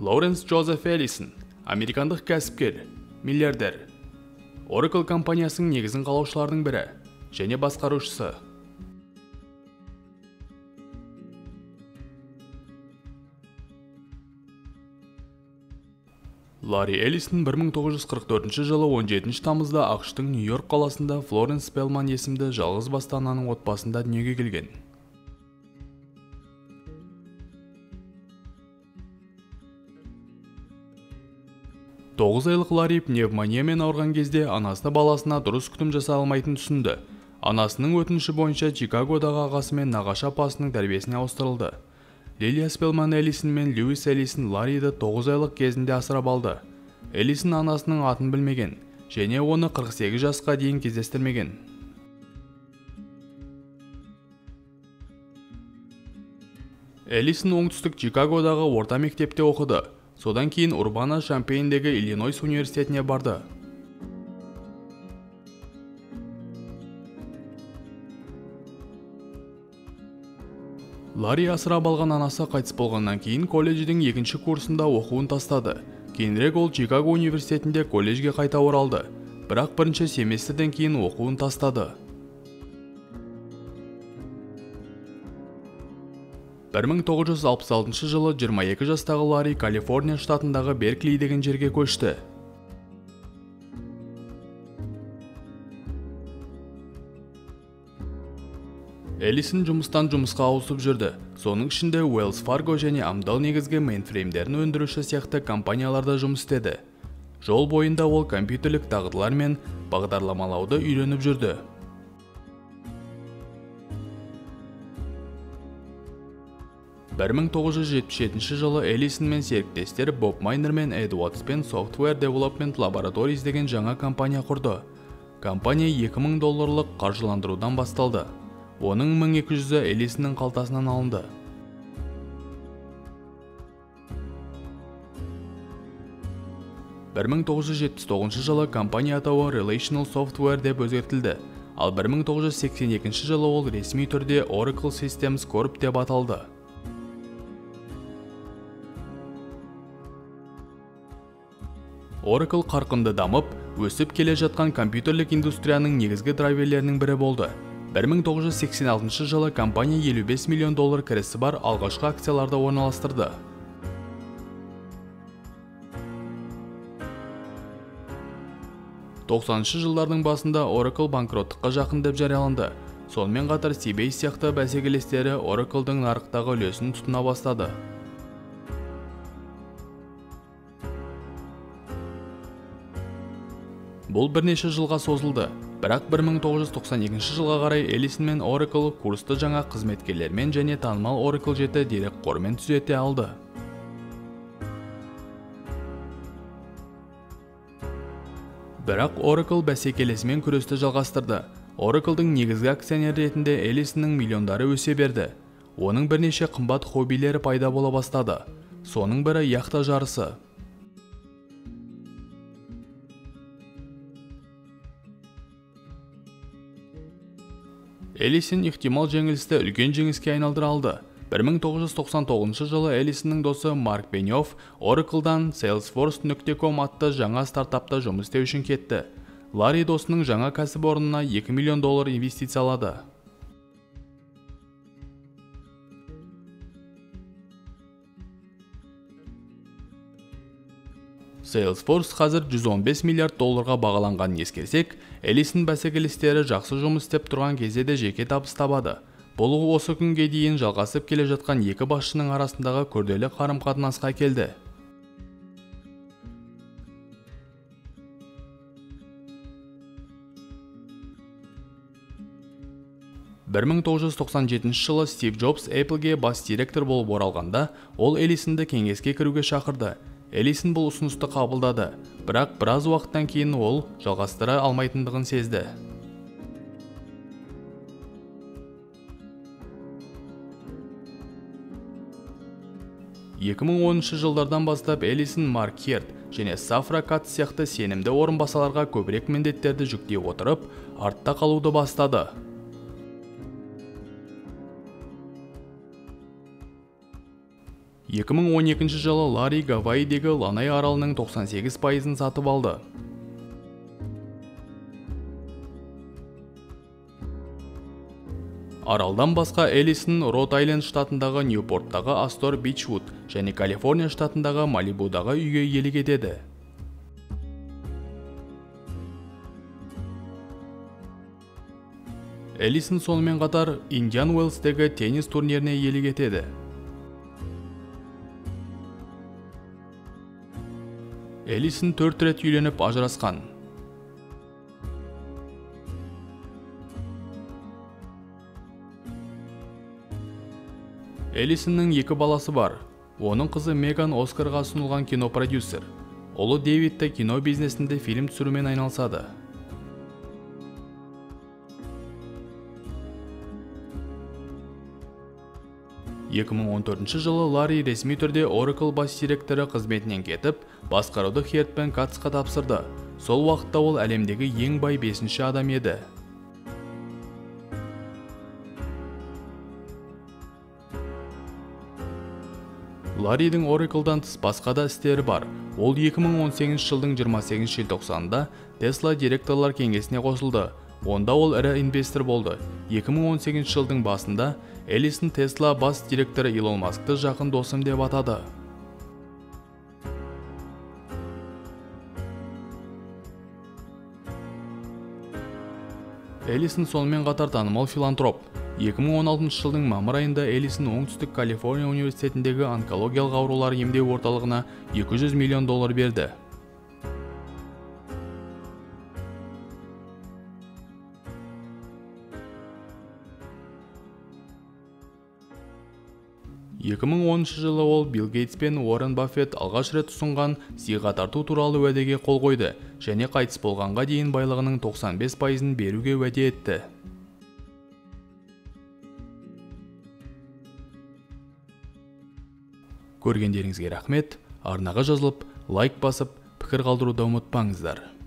Лоуренс Джозеф Эллисон, американдық кәсіпкер, миллиардер. Oracle компаниясының негізін қалаушылардың бірі және басқарушысы. Ларри Эллисон 1944 жылы 17 тамызда ақш-тың Нью-Йорк қаласында Флоренс Спелман есімді жалғыз басты ананың отбасында дүниеге келген. Тоғыз айлық Ларри пневмониямен ауырған кезде анасы баласына дұрыс күтім жасай алмайтынын түсінді. Анасының өтініші бойынша Чикагодағы ағасы мен нағашы апасының тәрбиесіне ауыстырылды. Лилия Спелман Эллисон мен Льюис Эллисон Ларриді 9 айлық кезінде асырап алды. Эллисон анасының атын білмеген және оны 48 жасқа дейін кездестірмеген. Эллисон оңтүстік Чикагодағы орта мектепте оқыды. Содан кейін Урбана-Шампейндегі Иллинойс университетіне барды. Ларри асырап алған анасы қайтыс болғаннан кейін колледждің екінші курсында оқуын тастады. Кейінірек ол Чикаго университетінде колледжге қайта оралды. Бірақ бірінші семестрден кейін оқуын тастады. 1966 жылы 22 жастағы Ларри Калифорния штатындағы Беркли деген жерге көшті. Эллисон жұмыстан жұмысқа ауысып жүрді. Соның ішінде Wells Fargo және Amdahl негізгі мейнфреймдерін өндіруші сияқты компанияларда жұмыс істеді. Жол бойында ол компьютерлік дағдылар мен бағдарламалауды үйреніп жүрді. 1977 жылы Эллисон мен серіктестер Боб Майнер мен Эдвардс пен Software Development Laboratories деген жаңа компания құрды. Компания $2000 қаржыландырудан басталды. Оның 1200-і Эллисонның қалтасынан алынды. $1979 жылы компания атауы Relational Software деп өзгертілді, ал 1982 жылы ол ресми түрде Oracle Systems Corp деп аталды. Oracle қарқынды дамып, өсіп келе жатқан компьютерлік индустрияның негізгі драйверлерінің бірі болды. 1986 жылы компания $55 миллион кірісі бар алғашқы акцияларды орналастырды. жылдардың басында Oracle банкроттыққа жақын деп жарияланды. Сонымен қатар Sybase сияқты бәсекелестері Oracle'дың нарықтағы үлесін тұтына бастады. Бұл бірнеше жылға созылды, бірақ 1992 жылға қарай Эллисон мен Oracle курсты жаңа қызметкерлермен және танымал Oracle 7 дерекқорымен түзете алды. Бірақ Oracle бәсекелесімен күресті жалғастырды. Oracle'дың негізгі акционер ретінде Эллисонның миллиондары өсе берді. Оның бірнеше қымбат хоббилері пайда бола бастады. Соның бірі яхта жарысы. Эллисон ықтимал жеңілісті үлкен жеңіске айналдыра алды. 1999 жылы Эллисонның досы Марк Беньофф Oracle'дан Salesforce.com атты жаңа стартапта жұмыс істеу үшін кетті. Ларри досының жаңа кәсіпорнына $2 миллион инвестициялады. Salesforce қазір $115 миллиард бағаланғанын ескерсек, Эллисон бәсекелестері жақсы жұмыс істеп тұрған кезде де жеке табыс табады. Бұл осы күнге дейін жалғасып келе жатқан екі басшының арасындағы күрделі қарым-қатынасқа келді. $1997 жылы Стив Джобс Apple'ге бас директор болып оралғанда, ол Эллисонды кеңеске кіруге шақырды. Эллисон бұл ұсынысты қабылдады, бірақ біраз уақыттан кейін ол жалғастыра алмайтындығын сезді. 2010 жылдардан бастап Эллисон Марк Херт және Сафра Катц сияқты сенімді орынбасарларға көбірек міндеттерді жүктей отырып, артта қалуды бастады. 2012 жылы Ларри Гавайидегі Ланай аралының 98%-ын сатып алды. Аралдан басқа Эллисон Род-Айленд штатындағы Ньюпорттағы Астор Бичвуд және Калифорния штатындағы Малибудағы үйге иелік етеді. Эллисон сонымен қатар Индиан Уэллстегі теннис турниріне иелік етеді. Эллисон 4 рет үйленіп ажырасқан. Эллисонның 2 баласы бар. Оның қызы Меган Оскарға ұсынылған кинопродюсер. Ұлы Дэвид те кино бизнесінде фильм түсірумен айналысады. жылы Ларри ресми түрде Oracle бас директоры қызметінен кетіп, басқаруды Херт пен Кацқа тапсырды. Сол уақытта ол әлемдегі ең бай 5-ші адам еді. Ларридің Oracle'дан тыс басқа да істері бар. Ол 2018 жылдың 28 желтоқсанында Tesla директорлар кеңесіне қосылды. Онда ол ірі инвестор болды. 2018 жылдың басында Эллисон Tesla бас директоры Илон Маскты жақын досым деп атады. Эллисон сонымен қатар танымал филантроп. 2016 жылдың мамыр айында Эллисон оңтүстік Калифорния университетіндегі онкологиялық аурулар емдеу орталығына $200 миллион берді. жылы ол Билл Гейтс пен Уоррен Баффет алғаш рет ұсынған сыйға тарту туралы уәдеге қол қойды және қайтыс болғанға дейін байлығының 95%-ын беруге уәде етті. Көргендеріңізге рахмет. Арнаға жазылып, лайк басып, пікір қалдыруды ұмытпаңыздар.